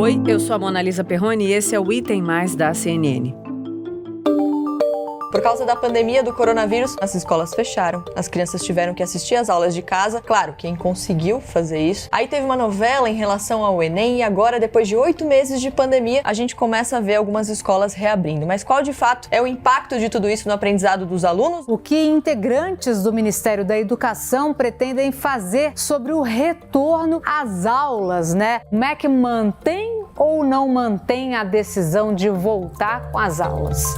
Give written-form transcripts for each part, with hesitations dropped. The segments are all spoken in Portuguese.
Oi, eu sou a Mona Lisa Perroni e esse é o Item Mais da CNN. Por causa da pandemia do coronavírus, as escolas fecharam. As crianças tiveram que assistir às aulas de casa. Claro, quem conseguiu fazer isso. Aí teve uma novela em relação ao Enem e agora, depois de 8 meses de pandemia, a gente começa a ver algumas escolas reabrindo. Mas qual, de fato, é o impacto de tudo isso no aprendizado dos alunos? O que integrantes do Ministério da Educação pretendem fazer sobre o retorno às aulas, né? O MEC mantém ou não mantém a decisão de voltar com as aulas?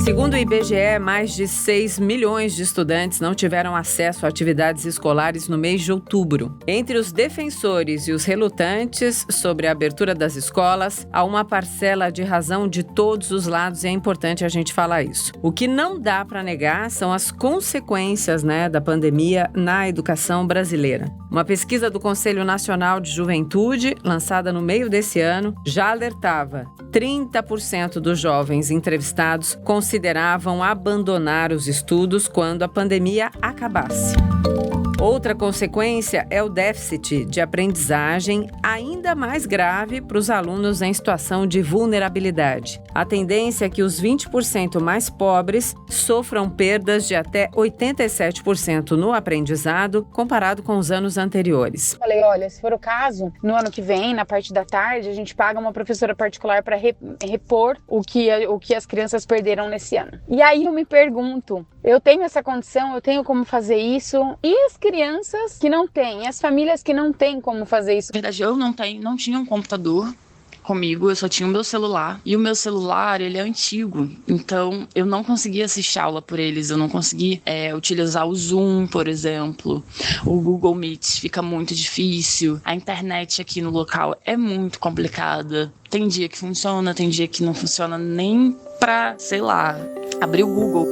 Segundo o IBGE, mais de 6 milhões de estudantes não tiveram acesso a atividades escolares no mês de outubro. Entre os defensores e os relutantes sobre a abertura das escolas, há uma parcela de razão de todos os lados e é importante a gente falar isso. O que não dá para negar são as consequências, da pandemia na educação brasileira. Uma pesquisa do Conselho Nacional de Juventude, lançada no meio desse ano, já alertava: 30% dos jovens entrevistados consideravam abandonar os estudos quando a pandemia acabasse. Outra consequência é o déficit de aprendizagem ainda mais grave para os alunos em situação de vulnerabilidade. A tendência é que os 20% mais pobres sofram perdas de até 87% no aprendizado comparado com os anos anteriores. Falei, olha, se for o caso, no ano que vem, na parte da tarde, a gente paga uma professora particular para repor o que as crianças perderam nesse ano. E aí eu me pergunto, eu tenho essa condição, eu tenho como fazer isso? E as crianças que não têm, as famílias que não têm como fazer isso? Na verdade, eu não tinha um computador comigo, eu só tinha o meu celular. E o meu celular, ele é antigo, então eu não conseguia assistir aula por eles, eu não conseguia utilizar o Zoom, por exemplo. O Google Meet fica muito difícil. A internet aqui no local é muito complicada. Tem dia que funciona, tem dia que não funciona nem pra, abrir o Google.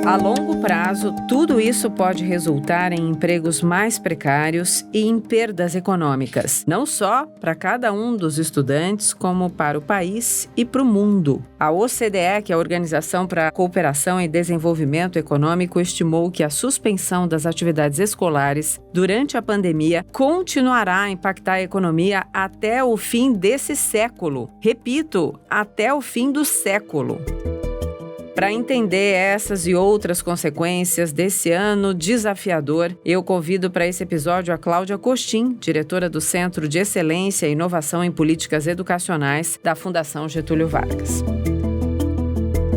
A longo prazo, tudo isso pode resultar em empregos mais precários e em perdas econômicas, não só para cada um dos estudantes, como para o país e para o mundo. A OCDE, que é a Organização para a Cooperação e Desenvolvimento Econômico, estimou que a suspensão das atividades escolares durante a pandemia continuará a impactar a economia até o fim desse século. Repito, até o fim do século. Para entender essas e outras consequências desse ano desafiador, eu convido para esse episódio a Cláudia Costin, diretora do Centro de Excelência e Inovação em Políticas Educacionais da Fundação Getúlio Vargas.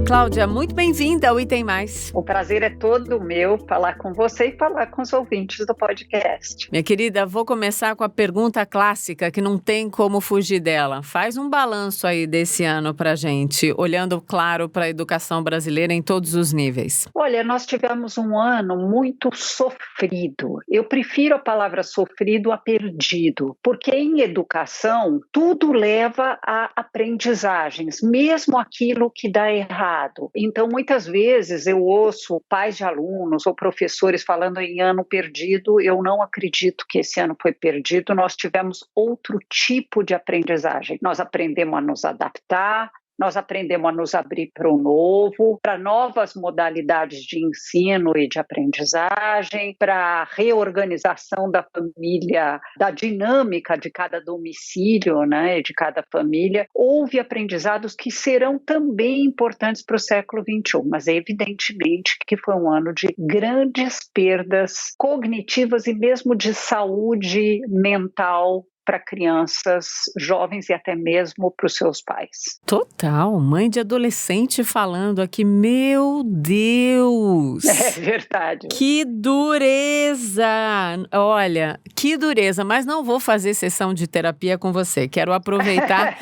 Cláudia, muito bem-vinda ao Item Mais. O prazer é todo meu falar com você e falar com os ouvintes do podcast. Minha querida, vou começar com a pergunta clássica, que não tem como fugir dela. Faz um balanço aí desse ano pra gente, olhando, claro, para a educação brasileira em todos os níveis. Olha, nós tivemos um ano muito sofrido. Eu prefiro a palavra sofrido a perdido, porque em educação tudo leva a aprendizagens, mesmo aquilo que dá errado. Então, muitas vezes eu ouço pais de alunos ou professores falando em ano perdido. Eu não acredito que esse ano foi perdido. Nós tivemos outro tipo de aprendizagem. Nós aprendemos a nos adaptar, nós aprendemos a nos abrir para o novo, para novas modalidades de ensino e de aprendizagem, para a reorganização da família, da dinâmica de cada domicílio, de cada família. Houve aprendizados que serão também importantes para o século XXI, mas evidentemente que foi um ano de grandes perdas cognitivas e mesmo de saúde mental para crianças, jovens e até mesmo para os seus pais. Total, mãe de adolescente falando aqui, meu Deus! É verdade. Que dureza! Olha, que dureza, mas não vou fazer sessão de terapia com você. Quero aproveitar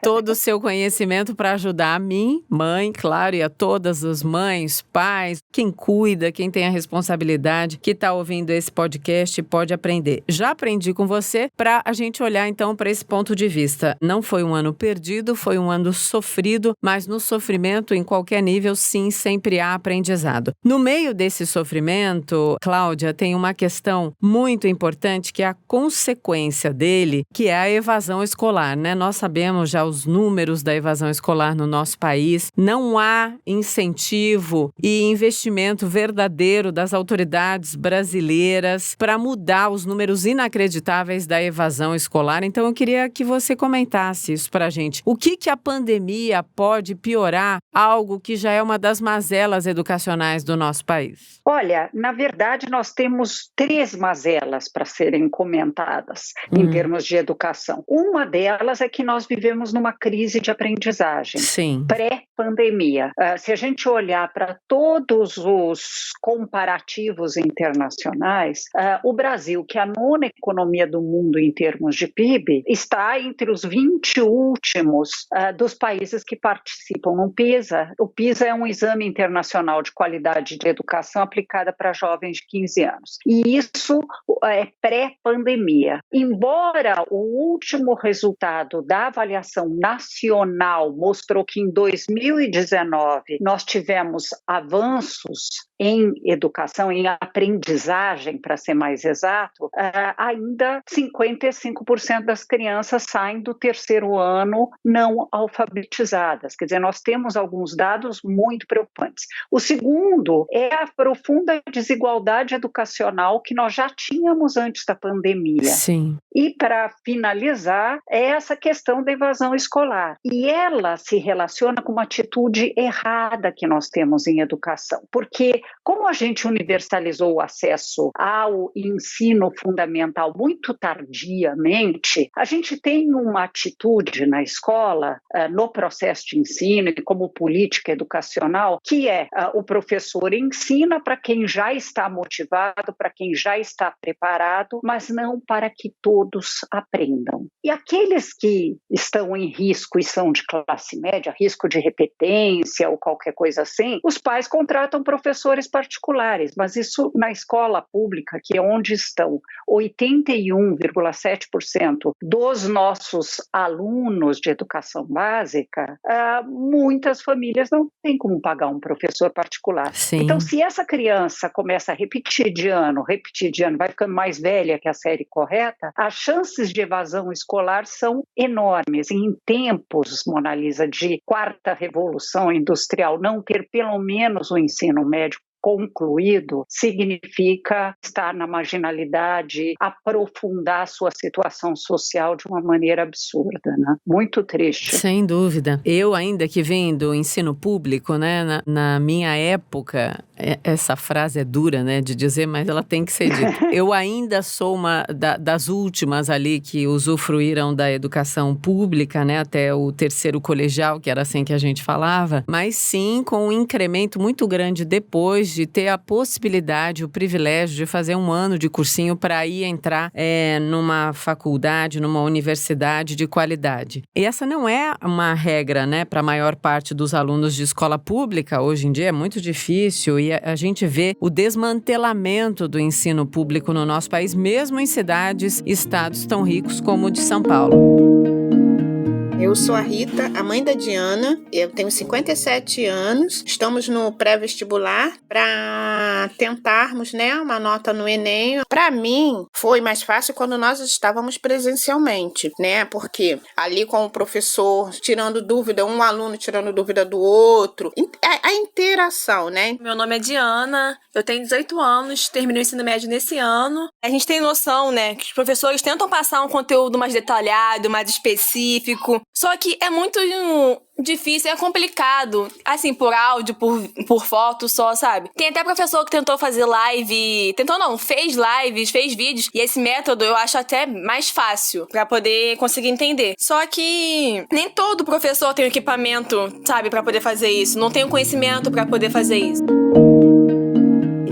todo o seu conhecimento para ajudar a mim, mãe, claro, e a todas as mães, pais, quem cuida, quem tem a responsabilidade, que está ouvindo esse podcast pode aprender. Já aprendi com você para a gente olhar então para esse ponto de vista. Não foi um ano perdido, foi um ano sofrido, mas no sofrimento, em qualquer nível, sim, sempre há aprendizado. No meio desse sofrimento, Cláudia, tem uma questão muito importante que é a consequência dele, que é a evasão escolar, né? Nós sabemos já os números da evasão escolar no nosso país. Não há incentivo e investimento verdadeiro das autoridades brasileiras para mudar os números inacreditáveis da evasão evasão escolar. Então, eu queria que você comentasse isso para a gente. O que a pandemia pode piorar algo que já é uma das mazelas educacionais do nosso país? Olha, na verdade, nós temos 3 mazelas para serem comentadas em termos de educação. Uma delas é que nós vivemos numa crise de aprendizagem. Sim. Pré-pandemia. Se a gente olhar para todos os comparativos internacionais, o Brasil, que é a 9ª economia do mundo em termos de PIB, está entre os 20 últimos dos países que participam no PISA. O PISA é um exame internacional de qualidade de educação aplicada para jovens de 15 anos. E isso é pré-pandemia. Embora o último resultado da avaliação nacional mostrou que em 2019 nós tivemos avanços em educação, em aprendizagem, para ser mais exato, ainda 55% das crianças saem do 3º ano não alfabetizadas. Quer dizer, nós temos alguns dados muito preocupantes. O segundo é a profunda desigualdade educacional que nós já tínhamos antes da pandemia. Sim. E, para finalizar, é essa questão da evasão escolar. E ela se relaciona com uma atitude errada que nós temos em educação. Porque, como a gente universalizou o acesso ao ensino fundamental muito tardiamente, a gente tem uma atitude na escola, no processo de ensino e como política educacional, que é o professor ensina para quem já está motivado, para quem já está preparado, mas não para que todos aprendam. E aqueles que estão em risco e são de classe média, risco de repetência ou qualquer coisa assim, os pais contratam professores particulares, mas isso na escola pública, que é onde estão 81,7% dos nossos alunos de educação básica, muitas famílias não têm como pagar um professor particular. Sim. Então, se essa criança começa a repetir de ano, vai ficando mais velha que a série correta, as chances de evasão escolar são enormes. Em tempos, Mona Lisa, de 4ª revolução industrial, não ter pelo menos o ensino médio concluído significa estar na marginalidade, aprofundar sua situação social de uma maneira absurda, né? Muito triste. Sem dúvida. Eu ainda que vim do ensino público, né, na minha época, essa frase é dura, né, de dizer, mas ela tem que ser dita. Eu ainda sou uma das últimas ali que usufruíram da educação pública, né, até o 3º colegial, que era assim que a gente falava, mas sim com um incremento muito grande depois de ter a possibilidade, o privilégio de fazer um ano de cursinho para ir entrar numa faculdade, numa universidade de qualidade. E essa não é uma regra, né, para a maior parte dos alunos de escola pública. Hoje em dia é muito difícil e a gente vê o desmantelamento do ensino público no nosso país, mesmo em cidades e estados tão ricos como o de São Paulo. Eu sou a Rita, a mãe da Diana, eu tenho 57 anos, estamos no pré-vestibular para tentarmos, né, uma nota no Enem. Para mim, foi mais fácil quando nós estávamos presencialmente, né, porque ali com o professor tirando dúvida, um aluno tirando dúvida do outro, a interação, né. Meu nome é Diana, eu tenho 18 anos, terminei o ensino médio nesse ano. A gente tem noção, né, que os professores tentam passar um conteúdo mais detalhado, mais específico, só que é muito difícil, é complicado, assim, por áudio, por foto só, sabe? Tem até professor que tentou fazer live, fez lives, fez vídeos, e esse método eu acho até mais fácil pra poder conseguir entender. Só que nem todo professor tem o equipamento, sabe, pra poder fazer isso, não tem o conhecimento pra poder fazer isso.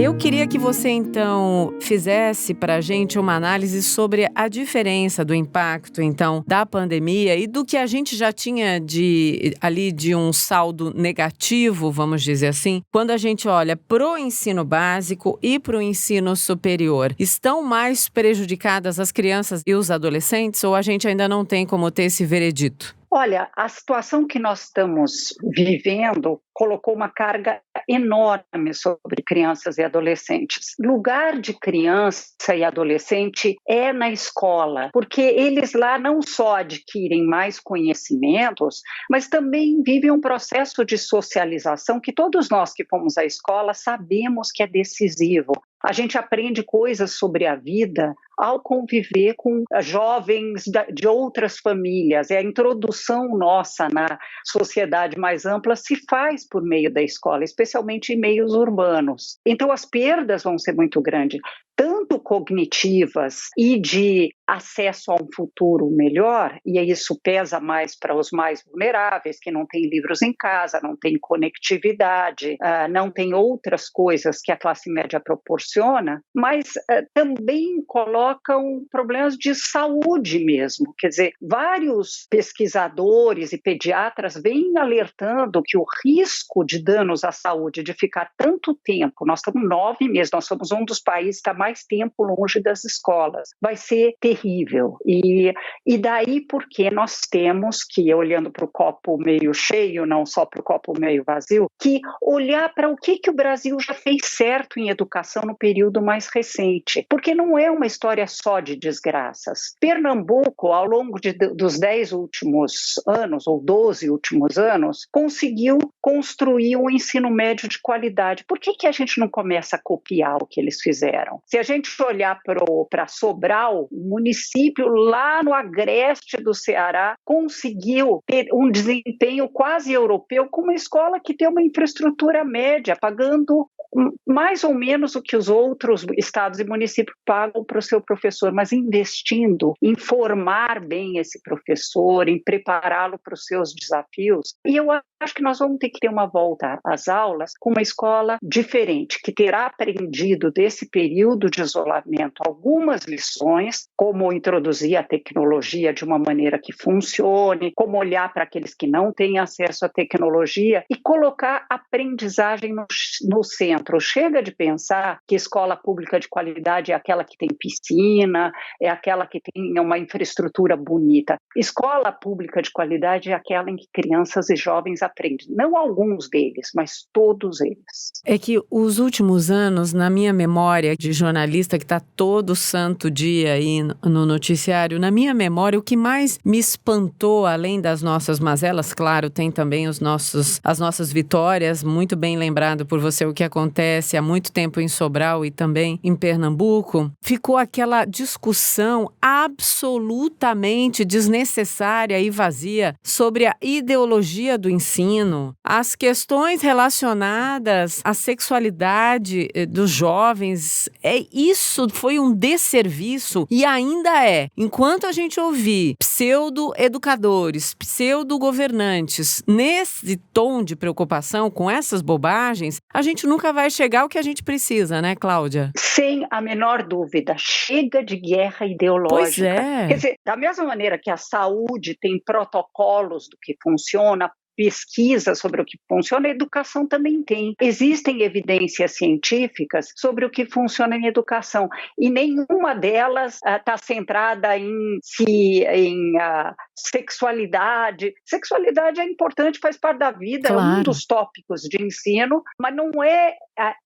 Eu queria que você, então, fizesse para a gente uma análise sobre a diferença do impacto, então, da pandemia e do que a gente já tinha de um saldo negativo, vamos dizer assim, quando a gente olha para o ensino básico e para o ensino superior. Estão mais prejudicadas as crianças e os adolescentes ou a gente ainda não tem como ter esse veredito? Olha, a situação que nós estamos vivendo colocou uma carga enorme sobre crianças e adolescentes. Lugar de criança e adolescente é na escola, porque eles lá não só adquirem mais conhecimentos, mas também vivem um processo de socialização que todos nós que fomos à escola sabemos que é decisivo. A gente aprende coisas sobre a vida ao conviver com jovens de outras famílias. A introdução nossa na sociedade mais ampla se faz por meio da escola, especialmente em meios urbanos. Então, as perdas vão ser muito grandes, tanto cognitivas e de acesso a um futuro melhor, e isso pesa mais para os mais vulneráveis, que não têm livros em casa, não têm conectividade, não têm outras coisas que a classe média proporciona, mas também colocam problemas de saúde mesmo. Quer dizer, vários pesquisadores e pediatras vêm alertando que o risco de danos à saúde de ficar tanto tempo, nós estamos 9 meses, nós somos um dos países que está mais tempo longe das escolas, vai ser terrível. E daí porque nós temos que, olhando para o copo meio cheio, não só para o copo meio vazio, que olhar para o que o Brasil já fez certo em educação no período mais recente, porque não é uma história só de desgraças. Pernambuco, ao longo dos 10 últimos anos, ou 12 últimos anos, conseguiu construir um ensino médio de qualidade. Por que a gente não começa a copiar o que eles fizeram? Se a gente olhar para Sobral, o município lá no agreste do Ceará conseguiu ter um desempenho quase europeu com uma escola que tem uma infraestrutura média, pagando mais ou menos o que os outros estados e municípios pagam para o seu professor, mas investindo em formar bem esse professor, em prepará-lo para os seus desafios. E eu acho que nós vamos ter que ter uma volta às aulas com uma escola diferente, que terá aprendido desse período de isolamento algumas lições, como introduzir a tecnologia de uma maneira que funcione, como olhar para aqueles que não têm acesso à tecnologia e colocar a aprendizagem no centro. Chega de pensar que escola pública de qualidade é aquela que tem piscina, é aquela que tem uma infraestrutura bonita. Escola pública de qualidade é aquela em que crianças e jovens aprendem. Não alguns deles, mas todos eles. É que os últimos anos, na minha memória de jornalista que está todo santo dia aí no noticiário, na minha memória, o que mais me espantou, além das nossas mazelas, claro, tem também as nossas vitórias, muito bem lembrado por você o que acontece há muito tempo em Sobral e também em Pernambuco, ficou aquela discussão absolutamente desnecessária e vazia sobre a ideologia do ensino, as questões relacionadas à sexualidade dos jovens. Isso foi um desserviço e ainda é. Enquanto a gente ouvir pseudo-educadores, pseudo-governantes nesse tom de preocupação com essas bobagens, a gente nunca vai chegar ao que a gente precisa, né, Cláudia? Sem a menor dúvida. Chega de guerra ideológica. Pois é. Quer dizer, da mesma maneira que a saúde tem protocolos do que funciona, pesquisa sobre o que funciona, a educação também tem. Existem evidências científicas sobre o que funciona em educação e nenhuma delas está centrada em sexualidade. Sexualidade é importante, faz parte da vida, Claro. É um dos tópicos de ensino, mas não é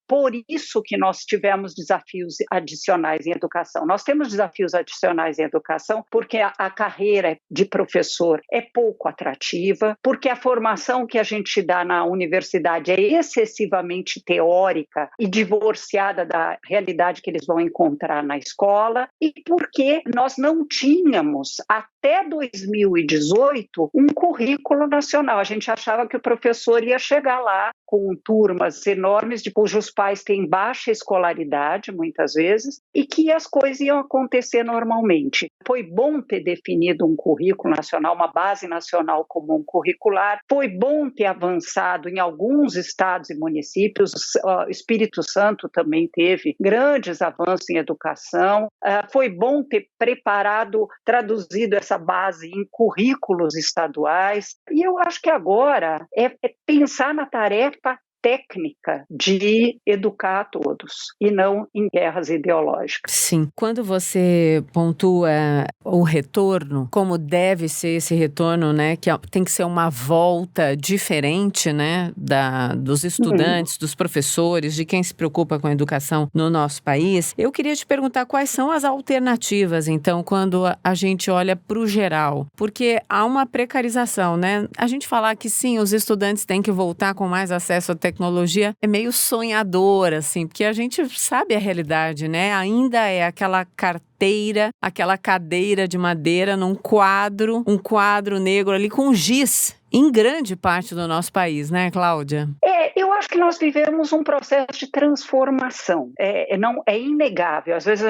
por isso que nós tivemos desafios adicionais em educação. Nós temos desafios adicionais em educação porque a carreira de professor é pouco atrativa, porque a formação que a gente dá na universidade é excessivamente teórica e divorciada da realidade que eles vão encontrar na escola, e porque nós não tínhamos, até 2018, um currículo nacional. A gente achava que o professor ia chegar lá com turmas enormes, cujos pais têm baixa escolaridade, muitas vezes, e que as coisas iam acontecer normalmente. Foi bom ter definido um currículo nacional, uma base nacional comum curricular. Foi bom ter avançado em alguns estados e municípios. O Espírito Santo também teve grandes avanços em educação. Foi bom ter traduzido essa base em currículos estaduais. E eu acho que agora é pensar na tarefa técnica de educar a todos e não em guerras ideológicas. Sim. Quando você pontua o retorno, como deve ser esse retorno, né, que tem que ser uma volta diferente, né, dos estudantes, dos professores, de quem se preocupa com a educação no nosso país, eu queria te perguntar quais são as alternativas, então, quando a gente olha para o geral, porque há uma precarização, né? A gente falar que sim, os estudantes têm que voltar com mais acesso à tecnologia é meio sonhador, assim, porque a gente sabe a realidade, né? Ainda é aquela carteira esteira, aquela cadeira de madeira num quadro, um quadro negro ali com giz em grande parte do nosso país, né, Cláudia? Eu acho que nós vivemos um processo de transformação. Não, é inegável. Às vezes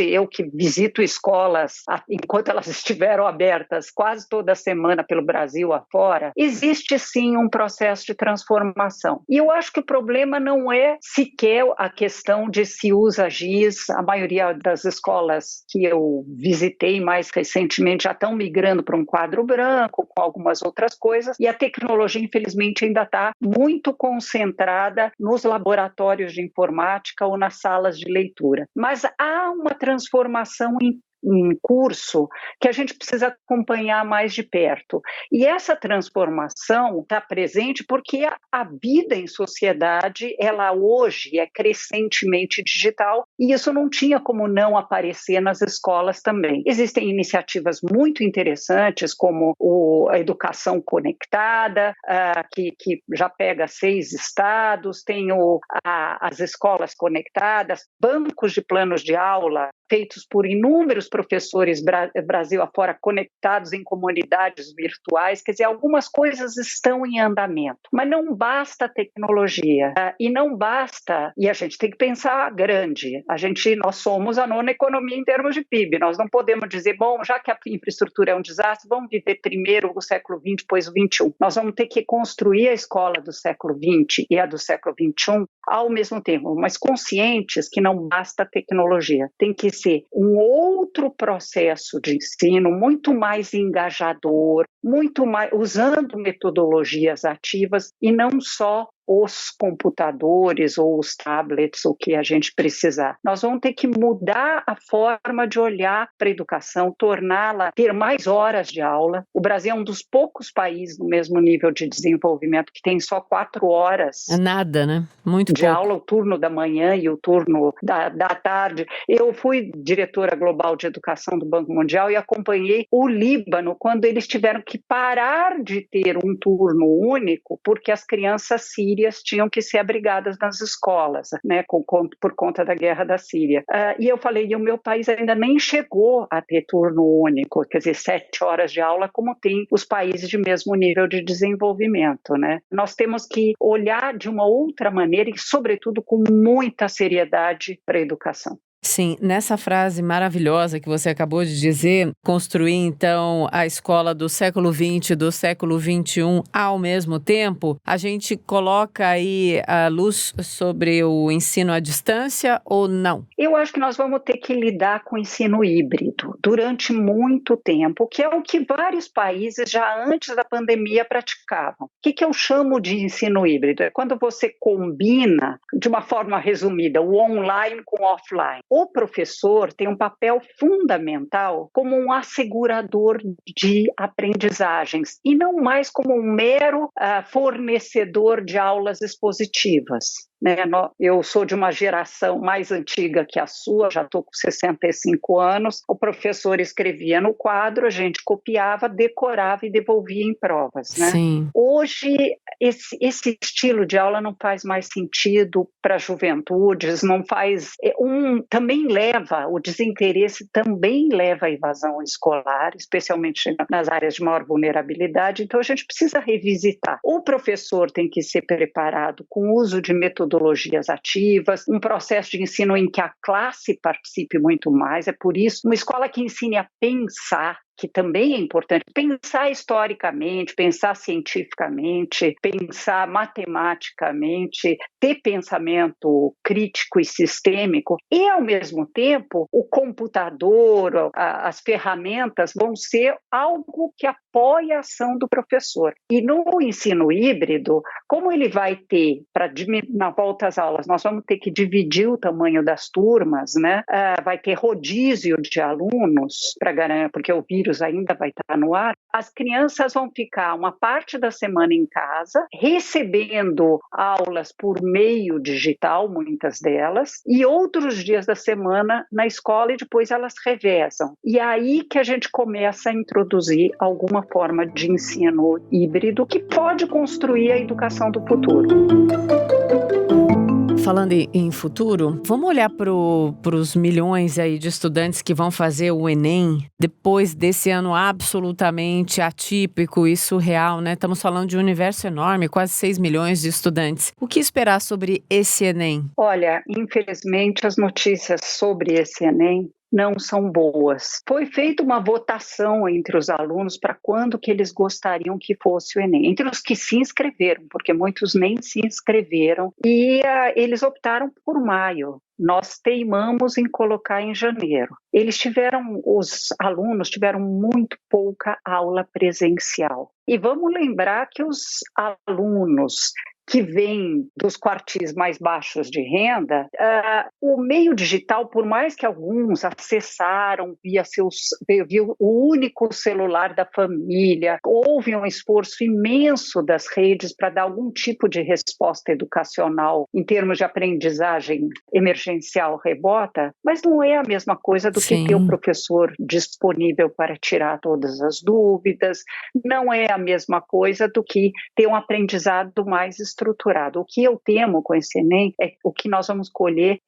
eu que visito escolas enquanto elas estiveram abertas quase toda semana pelo Brasil afora, existe sim um processo de transformação. E eu acho que o problema não é sequer a questão de se usa giz. A maioria das escolas que eu visitei mais recentemente já estão migrando para um quadro branco, com algumas outras coisas, e a tecnologia, infelizmente, ainda está muito concentrada nos laboratórios de informática ou nas salas de leitura. Mas há uma transformação em curso que a gente precisa acompanhar mais de perto. E essa transformação está presente porque a vida em sociedade, ela hoje é crescentemente digital e isso não tinha como não aparecer nas escolas também. Existem iniciativas muito interessantes como a educação conectada, que já pega 6 estados, tem as escolas conectadas, bancos de planos de aula feitos por inúmeros professores Brasil afora conectados em comunidades virtuais, quer dizer, algumas coisas estão em andamento, mas não basta a tecnologia, e não basta, e a gente tem que pensar grande, nós somos a 9ª economia em termos de PIB, nós não podemos dizer, bom, já que a infraestrutura é um desastre, vamos viver primeiro o século XX, depois o XXI, nós vamos ter que construir a escola do século XX e a do século XXI ao mesmo tempo, mas conscientes que não basta a tecnologia, tem que ser um outro processo de ensino muito mais engajador, muito mais usando metodologias ativas e não só os computadores ou os tablets, o que a gente precisar. Nós vamos ter que mudar a forma de olhar para a educação, torná-la, ter mais horas de aula. O Brasil é um dos poucos países no mesmo nível de desenvolvimento que tem só 4 horas. É nada, né? Muito de pouco. aula, o turno da manhã e o turno da tarde. Eu fui diretora global de educação do Banco Mundial e acompanhei o Líbano quando eles tiveram que parar de ter um turno único porque as crianças sírias tinham que ser abrigadas nas escolas, né, por conta da guerra da Síria. E eu falei, o meu país ainda nem chegou a ter turno único, quer dizer, 7 horas de aula, como tem os países de mesmo nível de desenvolvimento, né? Nós temos que olhar de uma outra maneira e, sobretudo, com muita seriedade para a educação. Sim, nessa frase maravilhosa que você acabou de dizer, construir então a escola do século XX e do século XXI ao mesmo tempo, a gente coloca aí a luz sobre o ensino à distância ou não? Eu acho que nós vamos ter que lidar com o ensino híbrido durante muito tempo, que é o que vários países já antes da pandemia praticavam. O que eu chamo de ensino híbrido? É quando você combina, de uma forma resumida, o online com o offline. O professor tem um papel fundamental como um assegurador de aprendizagens e não mais como um mero fornecedor de aulas expositivas. Eu sou de uma geração mais antiga que a sua, já estou com 65 anos, o professor escrevia no quadro, a gente copiava, decorava e devolvia em provas. Né? Sim. Hoje, esse estilo de aula não faz mais sentido para juventudes, não faz... Também leva, o desinteresse também leva à evasão escolar, especialmente nas áreas de maior vulnerabilidade, então a gente precisa revisitar. O professor tem que ser preparado com o uso de metodologias ativas, um processo de ensino em que a classe participe muito mais, é por isso uma escola que ensine a pensar, que também é importante, pensar historicamente, pensar cientificamente, pensar matematicamente, ter pensamento crítico e sistêmico e, ao mesmo tempo, o computador, as ferramentas vão ser algo que apoia a ação do professor. E no ensino híbrido, como ele vai ter, na volta às aulas, nós vamos ter que dividir o tamanho das turmas, né? Vai ter rodízio de alunos, porque o vírus ainda vai estar no ar, as crianças vão ficar uma parte da semana em casa, recebendo aulas por meio digital, muitas delas, e outros dias da semana na escola e depois elas revezam. E é aí que a gente começa a introduzir alguma forma de ensino híbrido que pode construir a educação do futuro. Falando em futuro, vamos olhar para os milhões aí de estudantes que vão fazer o Enem depois desse ano absolutamente atípico e surreal, né? Estamos falando de um universo enorme, quase 6 milhões de estudantes. O que esperar sobre esse Enem? Olha, infelizmente as notícias sobre esse Enem não são boas. Foi feita uma votação entre os alunos para quando que eles gostariam que fosse o Enem. Entre os que se inscreveram, porque muitos nem se inscreveram, e eles optaram por maio. Nós teimamos em colocar em janeiro. Os alunos tiveram muito pouca aula presencial. E vamos lembrar que os alunos que vêm dos quartis mais baixos de renda, o meio digital, por mais que alguns acessaram via o único celular da família, houve um esforço imenso das redes para dar algum tipo de resposta educacional em termos de aprendizagem emergencial remota, mas não é a mesma coisa do que ter o professor disponível para tirar todas as dúvidas, não é a mesma coisa do que ter um aprendizado mais estruturado. O que eu temo com esse Enem é o que nós vamos colher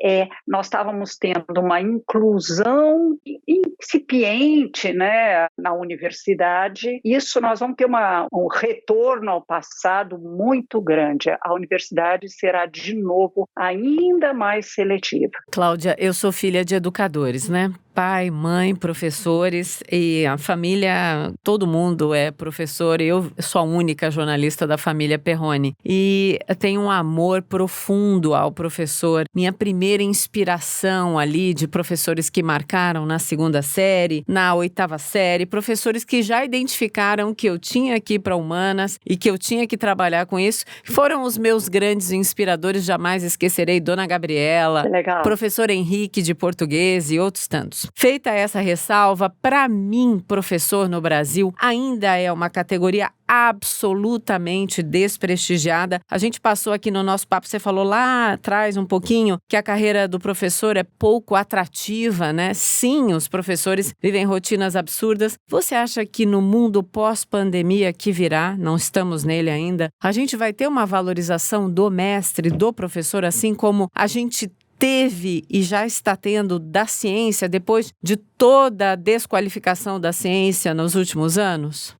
nós estávamos tendo uma inclusão incipiente, né, na universidade. Isso nós vamos ter um retorno ao passado muito grande. A universidade será de novo ainda mais seletiva. Cláudia, eu sou filha de educadores, né? Pai, mãe, professores e a família, todo mundo é professor. Eu sou a única jornalista da família Perrone e tenho um amor profundo ao professor. Minha primeira inspiração ali de professores que marcaram na 2ª série, na 8ª série, professores que já identificaram que eu tinha que ir para humanas e que eu tinha que trabalhar com isso, foram os meus grandes inspiradores. Jamais esquecerei Dona Gabriela, professor Henrique de português e outros tantos. Feita essa ressalva, para mim, professor no Brasil ainda é uma categoria absolutamente desprestigiada. A gente passou aqui no nosso papo, você falou lá atrás um pouquinho que a carreira do professor é pouco atrativa, né? Sim, os professores vivem rotinas absurdas. Você acha que no mundo pós-pandemia que virá, não estamos nele ainda, a gente vai ter uma valorização do mestre, do professor, assim como a gente teve e já está tendo da ciência depois de toda a desqualificação da ciência nos últimos anos?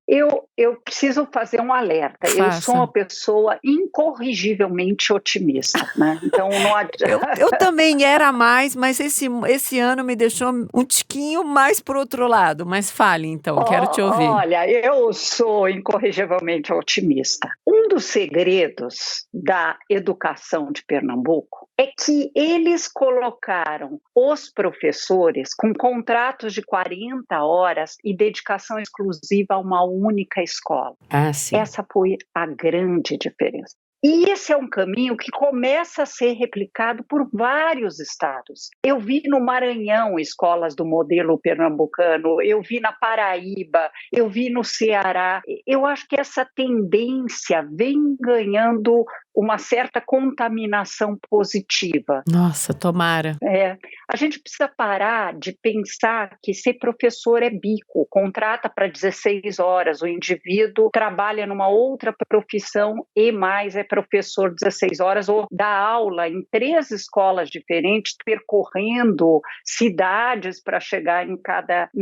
Eu preciso fazer um alerta. Faça. Eu sou uma pessoa incorrigivelmente otimista, né? Então não adianta. Eu também era mais, mas esse ano me deixou um tiquinho mais pro outro lado. Mas fale então, quero te ouvir. Olha, eu sou incorrigivelmente otimista. Um dos segredos da educação de Pernambuco é que eles colocaram os professores com contratos de 40 horas e dedicação exclusiva a uma única escola. Sim. Essa foi a grande diferença. E esse é um caminho que começa a ser replicado por vários estados. Eu vi no Maranhão escolas do modelo pernambucano, eu vi na Paraíba, eu vi no Ceará. Eu acho que essa tendência vem ganhando uma certa contaminação positiva. Nossa, tomara. A gente precisa parar de pensar que ser professor é bico, contrata para 16 horas, o indivíduo trabalha numa outra profissão e mais é professor 16 horas, ou dá aula em 3 escolas diferentes, percorrendo cidades para chegar em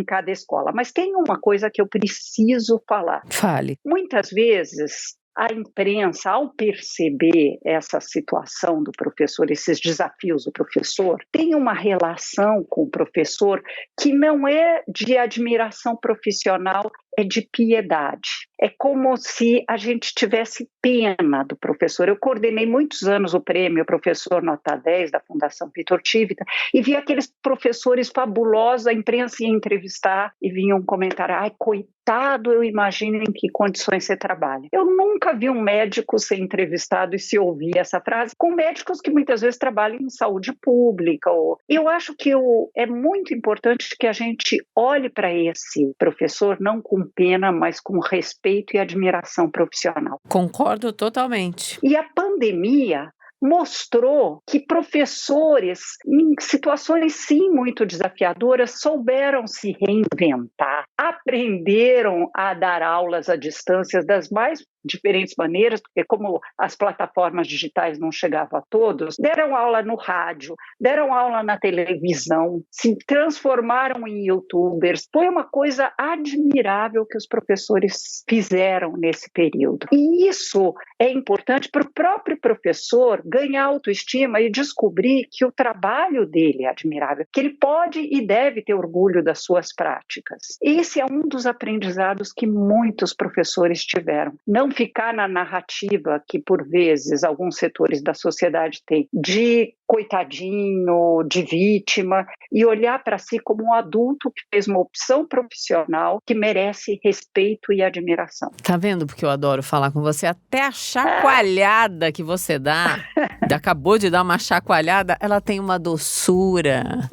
cada escola. Mas tem uma coisa que eu preciso falar. Fale. Muitas vezes a imprensa, ao perceber essa situação do professor, esses desafios do professor, tem uma relação com o professor que não é de admiração profissional, é de piedade. É como se a gente tivesse pena do professor. Eu coordenei muitos anos o prêmio Professor Nota 10 da Fundação Vitor Tivita e vi aqueles professores fabulosos, a imprensa ia entrevistar e vinham comentar: ai, coitado, eu imagino em que condições você trabalha. Eu nunca vi um médico ser entrevistado e se ouvir essa frase com médicos que muitas vezes trabalham em saúde pública. Eu acho que é muito importante que a gente olhe para esse professor não com pena, mas com respeito e admiração profissional. Concordo totalmente. E a pandemia mostrou que professores, em situações sim muito desafiadoras, souberam se reinventar, aprenderam a dar aulas à distância das mais diferentes maneiras, porque como as plataformas digitais não chegavam a todos, deram aula no rádio, deram aula na televisão, se transformaram em youtubers. Foi uma coisa admirável que os professores fizeram nesse período. E isso é importante para o próprio professor ganhar autoestima e descobrir que o trabalho dele é admirável, que ele pode e deve ter orgulho das suas práticas. Esse é um dos aprendizados que muitos professores tiveram. Não ficar na narrativa que, por vezes, alguns setores da sociedade têm de coitadinho, de vítima, e olhar para si como um adulto que fez uma opção profissional que merece respeito e admiração. Tá vendo porque eu adoro falar com você? Até a chacoalhada que você dá, acabou de dar uma chacoalhada, ela tem uma doçura,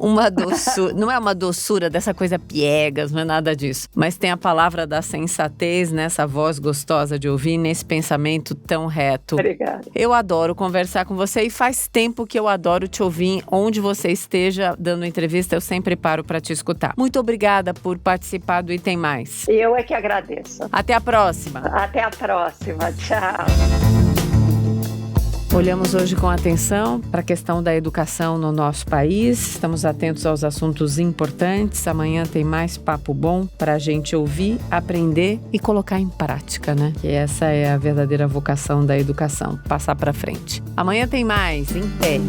não é uma doçura dessa coisa piegas, não é nada disso, mas tem a palavra da sensatez nessa voz gostosa de ouvir, nesse pensamento tão reto. Obrigada. Eu adoro conversar com você e faz tempo que eu adoro te ouvir, onde você esteja dando entrevista, eu sempre paro para te escutar. Muito obrigada por participar do Item Mais. Eu é que agradeço. Até a próxima. Até a próxima. Tchau. Olhamos hoje com atenção para a questão da educação no nosso país. Estamos atentos aos assuntos importantes. Amanhã tem mais papo bom para a gente ouvir, aprender e colocar em prática, né? Que essa é a verdadeira vocação da educação, passar para frente. Amanhã tem mais, em pé.